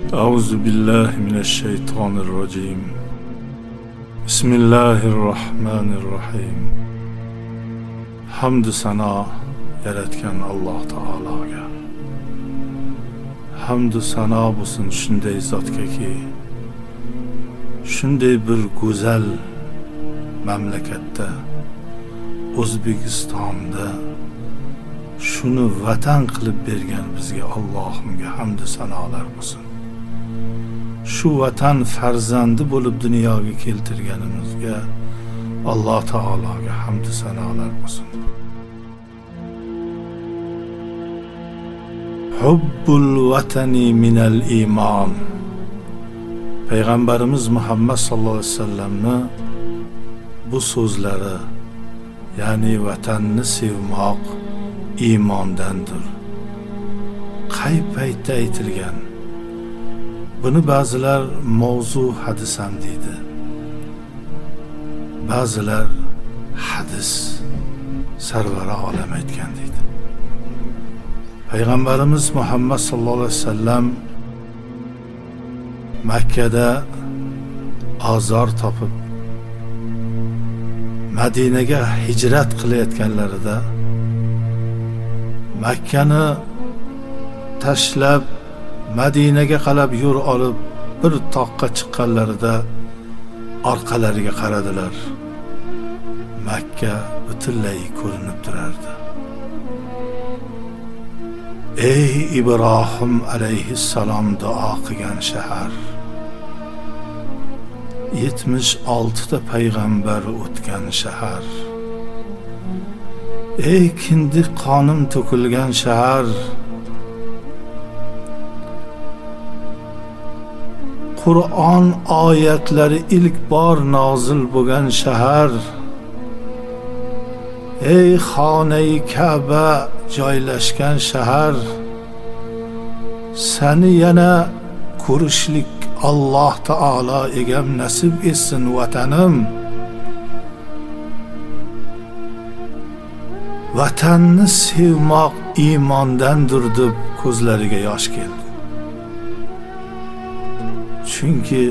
أعوذ بالله من الشيطان الرجيم. بسم الله الرحمن الرحيم. Hamd sana yaratgan Alloh taologa. Hamd sana bo'lsin shunday zotgaki, shunday bir go'zal mamlakatda, O'zbekistonda shuni vatan qilib bergan bizga Allohimga hamd sanolar bo'lsin. Shu vatan farzandi bo'lib dunyoga keltirganimizga Alloh taologa hamd sanolar bo'lsin. Hubbul vatani minal iman. Payg'ambarimiz Muhammad sallallohu alayhi vasallamni bu so'zlari, ya'ni vatanni sevmoq iymondandir. Qay paytda aytilgan? Buni ba'zilar mavzu hadis ham deydi. Ba'zilar hadis sarvari olam aytgan deydi. Payg'ambarimiz Muhammad sallallohu alayhi vasallam Makkada azor topib Madinaga hijrat qilayotganlarida, Makkani tashlab Madinaga qalab yo'l olib bir toqqa chiqqanlarida orqalariga qaradilar. Makka butunlay ko'rinib turardi. Ey Ibrohim alayhissalom duo qilgan shahar, 76 ta payg'ambar o'tgan shahar, ey kindik qonim to'kilgan shahar, Qur'on oyatlari ilk bor nozil bo'lgan shahar, ey xonai Ka'ba joylashgan shahar, seni yana ko'rishlik Alloh taolo egam nasib etsin vatanim. Vatanni sevmoq iymondandir deb ko'zlariga yosh keldi. Chunki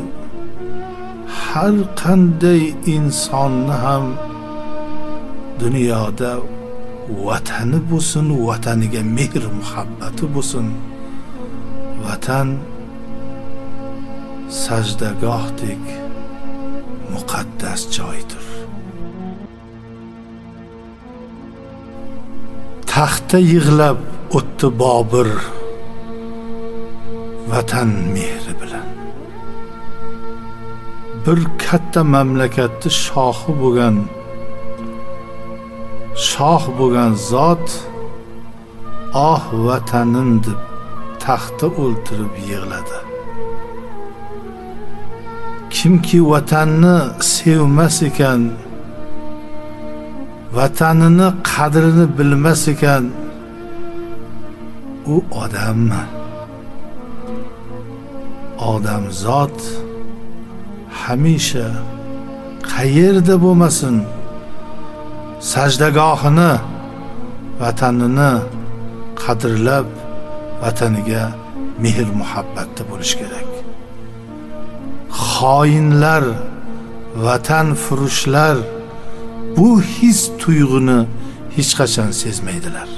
har qanday insonni ham dunyoda vatani bo'lsin, vataniga mehr muhabbati bo'lsin. Vatan sajdagohdek muqaddas joydir. Taxta yig'lab o'tdi Bobur vatan mehri bilan. Bir katta mamlakatni shohi bo'lgan zot ah vatanim deb taxta o'ltirib yig'ladi. Kimki vatanni sevmas ekan, vatanini qadrini bilmas ekan, u odammi? Odamzod hamisha qayerda bo'lmasin sajdagohini, vatanini qadrlab, vataniga mehr muhabbatda bo'lish kerak. Xoinlar, vatan furushlar bu his tuyg'uni hech qachon sezmaydilar.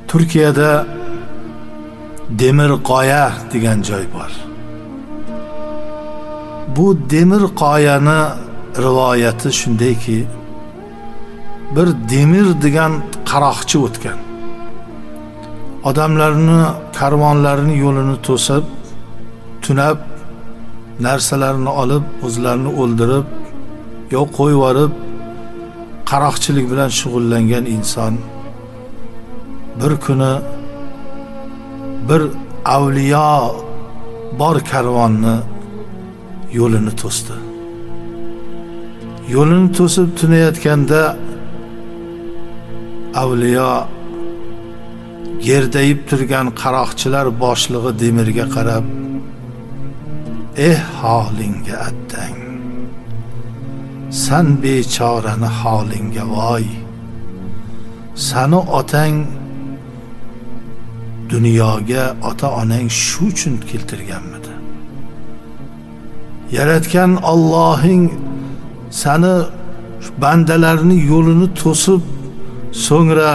Turkiyada Demirqoya degan joy bor. Bu Demirqoyani rivoyati shundayki, bir Demir degan qaroqchi o'tgan. Odamlarni, karvonlarni yo'lini to'sib, tunab, narsalarini olib, o'zlarini o'ldirib, yo qo'yib yorib, qaroqchilik bilan shug'ullangan inson bir kuni bir avliyo bor karvonni yo'lini to'sdi. Yo'lini to'sib tunayotganda avliyo gerdayib turgan qaroqchilar boshlig'i Demirga qarab, holingga attang, san bechorani holingga voy, sani otang dunyoga ota-onang shu uchun keltirganmidi? Yaratgan Allohing seni bandalarning yo'lini to'sib, so'ngra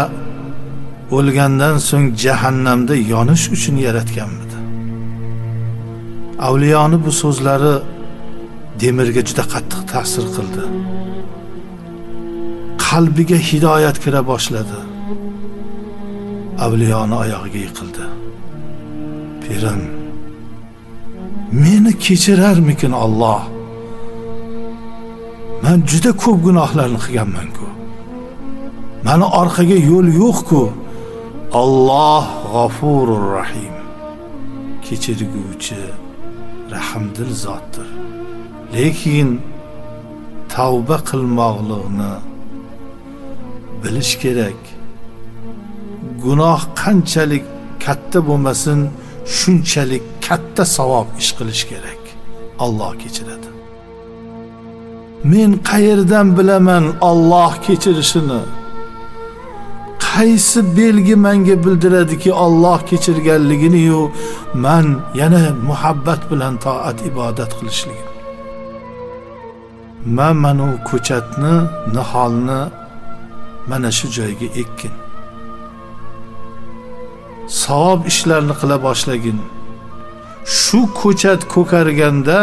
o'lgandan so'ng jahannamda yonish uchun yaratganmidi? Avliyoni bu so'zlari Demirga juda qattiq ta'sir qildi. Qalbiga hidoyat kira boshladi. Avliyoni oyog'iga yiqildi. Pirim, meni kechirarmikin Alloh? Men juda ko'p gunohlarni qilganman-ku. Meni orqaga yo'l yo'q-ku. Alloh G'afurur Rahim. Kechirguvchi, rahmdil zotdir. Lekin tavba qilmoqlikni bilish kerak. Gunoh qanchalik katta bo'lmasin, shunchalik katta savob ish qilish kerak. Alloh kechiradi. Men qayerdan bilaman Alloh kechirishini? Qaysi belgi menga bildiradiki Alloh kechirganligini-yu men yana muhabbat bilan toat ibodat qilishligim? Men mana ko'chatni, niholni mana shu joyga ekkin. Savob ishlarni qila boshlagin. Shu ko'chat ko'karganda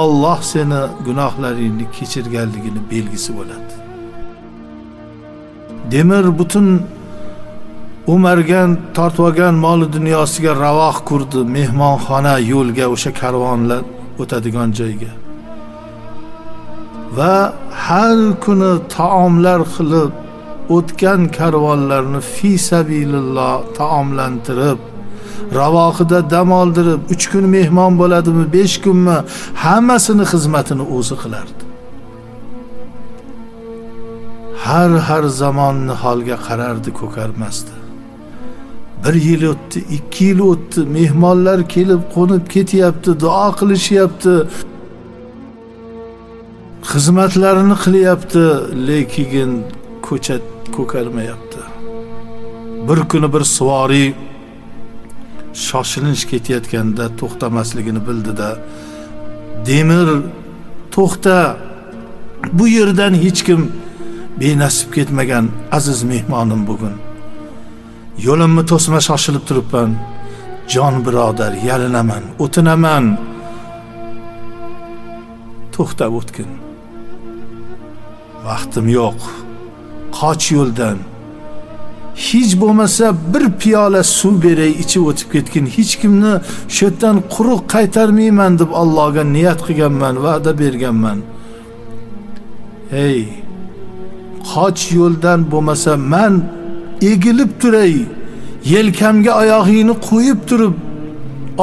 Alloh seni gunohlaringni kechirganligini belgisi bo'ladi. Demir butun umargan, tortvagan mol dunyosiga ravoq qurdi, mehmonxona, yo'lga, o'sha karvonlar o'tadigan joyga. Va har kuni taomlar qilib o'tgan karvonlarni fi sabilillah taomlantirib, ravoqida dam oldirib, 3 kun mehmon bo'ladimi, 5 kunmi, hammasini xizmatini o'zi qilardi. Har zamonni holga qarardi, ko'karmasdi. 1 yil o'tdi, 2 yil o'tdi, mehmonlar kelib qo'nib ketyapti, duo qilishyapti, xizmatlarini qilyapti, lekin ko'chat ko'karmayapti. Bir kuni bir suvoriy shoshilinch ketayotganda to'xtamasligini bildida, Demir, to'xta, bu yerdan hech kim benasib ketmagan aziz mehmonim bugun. Yo'limni to'sma, shoshilib turibman. Jon birodar, yalinaman, o'tinaman. To'xtab o'tgin. Vaqtim yo'q. Qoch yo'ldan. Hech bo'lmasa bir piyola suv beray, ichib o'tib ketgin. Hech kimni shu yerdan quruq qaytarmayman deb Allohga niyat qilganman, va'da berganman. Hey, qoch yo'ldan, bo'lmasa men egilib turay, yelkamga oyog'ingni qo'yib turib,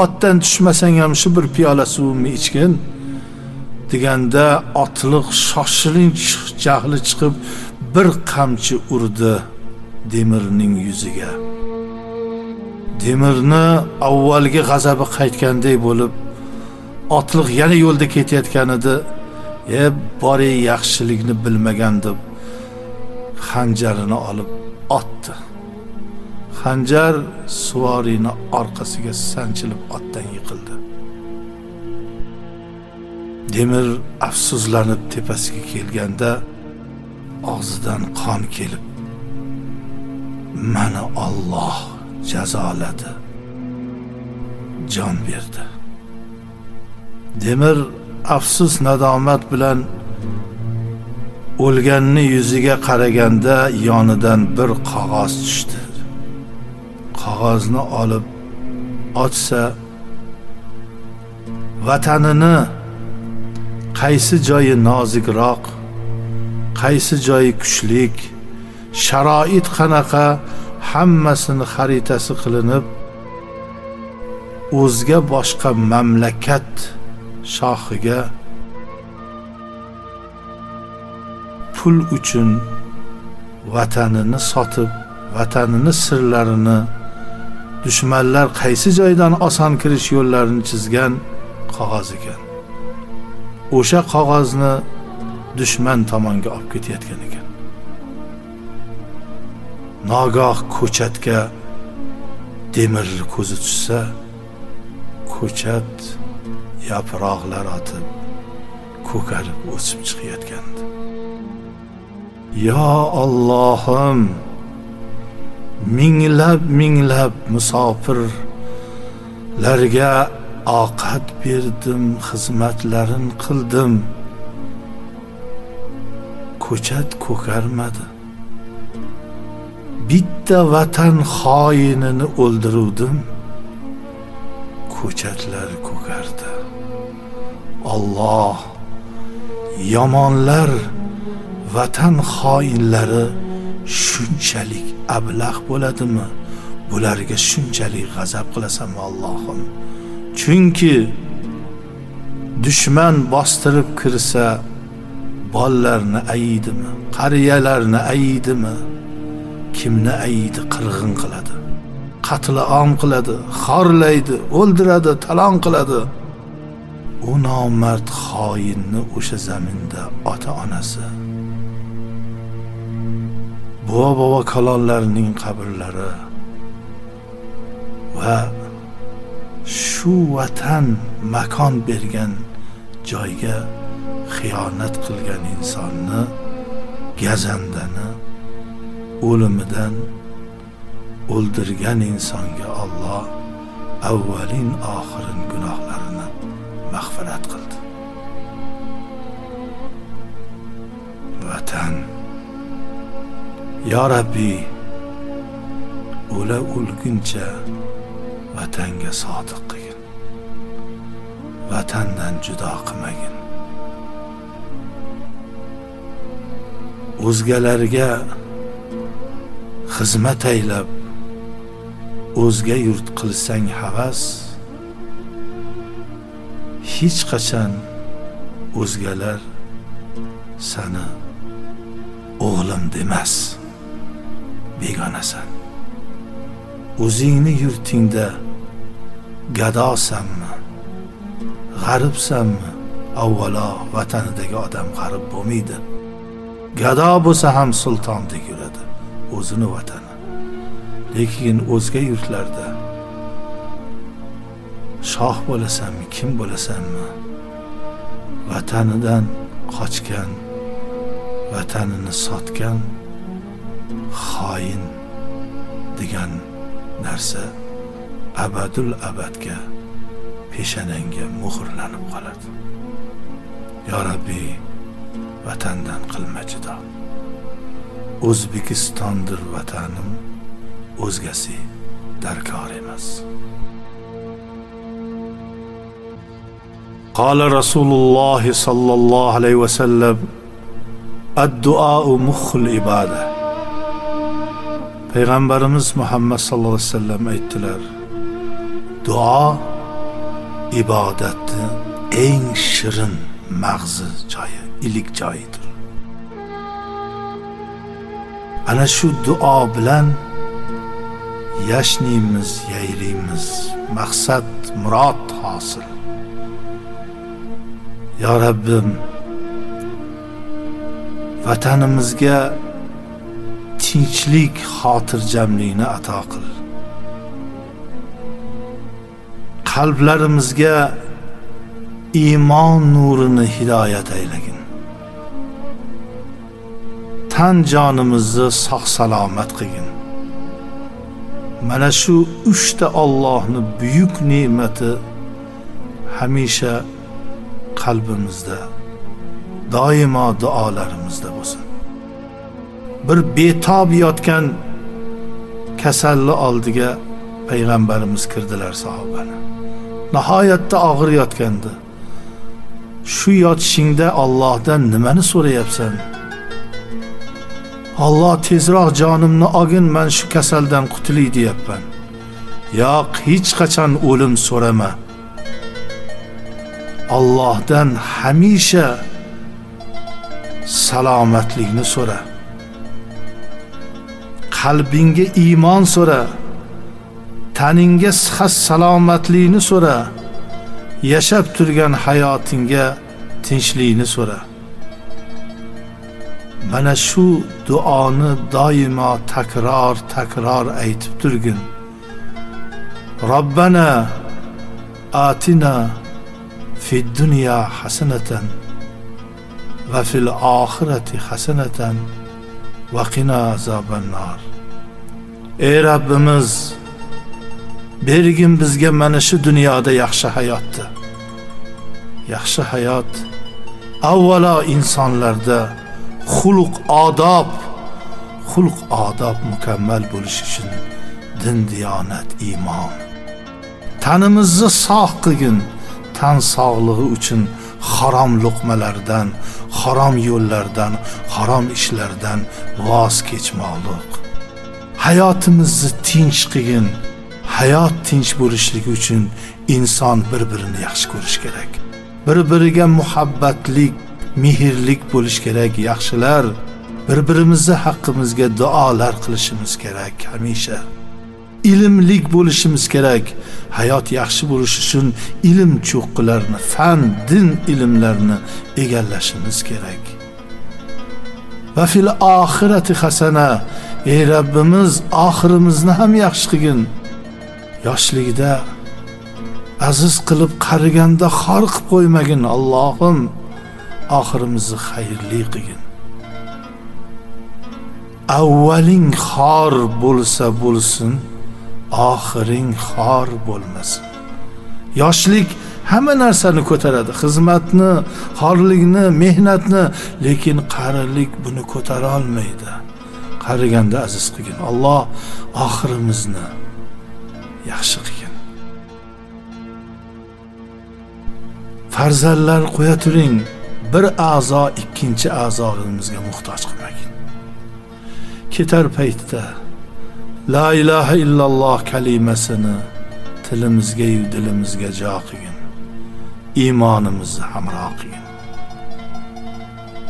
otdan tushmasang ham shu bir piyola suvimni ichgin deganda otliq shoshilinch jahli chiqib bir qamchi urdi Demirning yuziga. Demirni avvalgi g'azabi qaytganday bo'lib, otliq yana yo'lda ketayotgan edi. Bori yaxshilikni bilmagan deb xanjarini olib otdi. Xanjar suvoriyni orqasiga sanchilib otdan yiqildi. Demir afsuslanib tepasiga kelganda og'zidan qon kelib, meni Alloh jazoladi, jon berdi. Demir afsus nadomat bilan o'lganni yuziga qaraganda yonidan bir qog'oz tushdi. Qog'ozni olib ochsa, vatanini qaysi joyi nozikroq, qaysi joyi kuchlik, sharoit qanaqa, hammasini xaritasi qilinib, o'zga boshqa mamlakat shohiga pul uchun vatanini sotib, vatanini sirlarini, dushmanlar qaysi joydan oson kirish yo'llarini chizgan qog'oz ekan. O'sha qog'ozni dushman tomonga olib ketayotgan ekan. Nogoh ko'chatga demir ko'zi tushsa, ko'chat yaproqlar otib ko'karib o'sib chiqayotgandi. Ya Allohim, minglab musofirlarga ovqat berdim, xizmatlarin qildim. Ko'chat ko'karmadi. Bitta vatan xoinini o'ldiruvdim. Ko'chatlar ko'kardi. Alloh, yomonlar, vatan xoinlari shunchalik ablah bo'ladimi? Bularga shunchalik g'azab qilasanmi Allohim? Chunki dushman bostirib kirsa, bolalarni aydimi, qariyalarni aydimi, kimni aydi, qirg'in qiladi, qatl-am qiladi, xorlaydi, o'ldiradi, talon qiladi. U nomard xoinni o'sha zaminda ota-onasi, bobo kalonlarning qabrlari va shu vatan makon bergan joyga xiyonat qilgan insonni, gazandani o'limidan o'ldirgan insonga Alloh avvalin oxirin gunohlarini mag'firat qildi. Vatan, ya Rabbi, o'lguncha vatanga sodiq qilgin, vatandan judo qilmagin. O'zgalarga xizmat aylab o'zga yurt qilsang havas, hech qachon o'zgalar seni o'g'lim demas, begonasan. O'zingni yurtingda gadosanmi, g'aribsanmi? Avvalo vatanidagi odam g'arib bo'lmaydi. Gado bo'lsa ham sultondek yuradi, o'zini vatani. Lekin o'zga yurtlarda shoh bo'lasanmi, kim bo'lasanmi, vatanidan qochgan, vatanini sotgan xoin degan narsa abadul abadga peshanangga muhrlanib qoladi. Ya Rabbi, vatandan qilma judo. O'zbekistondir vatanim, o'zgasi darkor emas. Qala Rasululloh sallallohu alayhi va sallam: ad-duo mukhul iboda. Payg'ambarimiz Muhammad sallallohu alayhi vasallam aytdilar: duo ibodatni eng shirin mag'zi joyi, ilik joyidir. Ana shu duo bilan yashnaymiz, yayraymiz, maqsad, murod hosil. Ya Rabbim, vatanimizga tinchlik, xotirjamlikni ato qil. Qalblarimizga iymon nurini hidoyat aylagin. Tan jonimizni sog' salomat qilgin. Mana shu 3 ta Allohning buyuk ne'mati hamisha qalbimizda, doimo duolarimizda bo'lsin. Bir betob yotgan kasalli oldiga payg'ambarimiz kirdilar sahobani. Nihoyatda og'ir yotgandi. Shu yotishingda Allohdan nimani so'rayapsan? Alloh tezroq jonimni olgin, men shu kasaldan qutulay deyapman. Yo'q, hech qachon o'lim so'rama. Allohdan hamisha salomatlikni so'ra. Qalbingga iymon so'ra. Taningga sihat salomatlikni so'ra. Yashab turgan hayotingga tinchlikni so'ra. Mana shu duoni doimo takror aytib turgin. Rabbana atina fid dunya hasanatan va fil oxirati hasanatan va qina azoban nar. Ey Rabbimiz, bergin bizga mana shu dunyoda yaxshi hayotni. Yaxshi hayot avvalo insonlarda xulq odob mukammal bo'lishi uchun din, diyonat, iymon. Tanimizni sog' qilgin, tan sog'lig'i uchun harom luqmalardan, harom yo'llardan, harom ishlardan voz kechmoqlik. Hayotimizni tinch qilgin. Hayot tinch bo'lishligi uchun inson bir-birini yaxshi ko'rish kerak. Bir-biriga muhabbatlik, mehrlik bo'lish kerak. Yaxshilar bir-birimizni haqqimizga duolar qilishimiz kerak hamisha. Ilmlik bo'lishimiz kerak. Hayot yaxshi bo'lish uchun ilm cho'qqilarni, fan, din ilmlarini egallashimiz kerak. Va fil oxirati hasana. Ey Rabbimiz, oxirimizni ham yaxshi qilgin. Yoshligida aziz qilib qariganda xor qilib qo'ymagin. Allohim, oxirimizni xayrli qilgin. Avvaling xor bo'lsa bo'lsin, oxiring xor bo'lmasin. Yoshlik hamma narsani ko'taradi, xizmatni, xorlikni, mehnatni, lekin qarilik buni ko'tara olmaydi. Qariganda aziz qilgin. Alloh oxirimizni yaxshi qilgin. Farzandlar qo'ya turing, bir a'zo ikkinchi a'zolarimizga muhtoj qilmagin. Ketar paytda la ilaha illalloh kalimasini tilimizga yu dilimizga jo qilgin. Iymonimizni hamroh qilgin.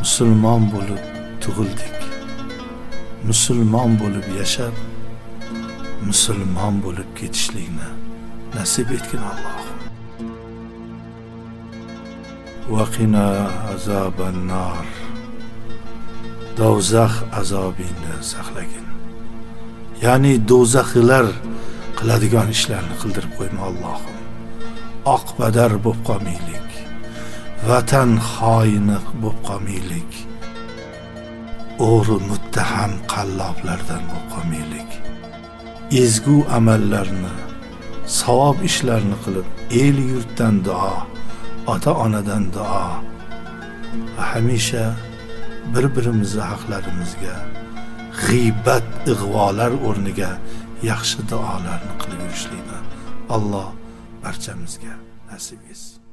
Musulmon bo'lib tug'ildik. Musulmon bo'lib yashab, musulmon bo'lib ketishlikni nasib etgin Allohim. Va qina azoban nar. Do'zax azobini saqlagin. Ya'ni do'zaxlar qiladigan ishlarni qildirib qo'yma Allohim. Oqpadar bo'lib qolmaylik. Vatan xoini bo'lib qolmaylik. O'g'ri muttaham qalloblardan bo'lib qolmaylik. Ezgu amallarni, savob ishlarni qilib, el yurtdan duo, ota-onadan duo va hamisha bir-birimizni haqlarimizga g'iybat, ig'volar o'rniga yaxshi duolarni qilib yurishlikni Alloh barchamizga nasib etsin.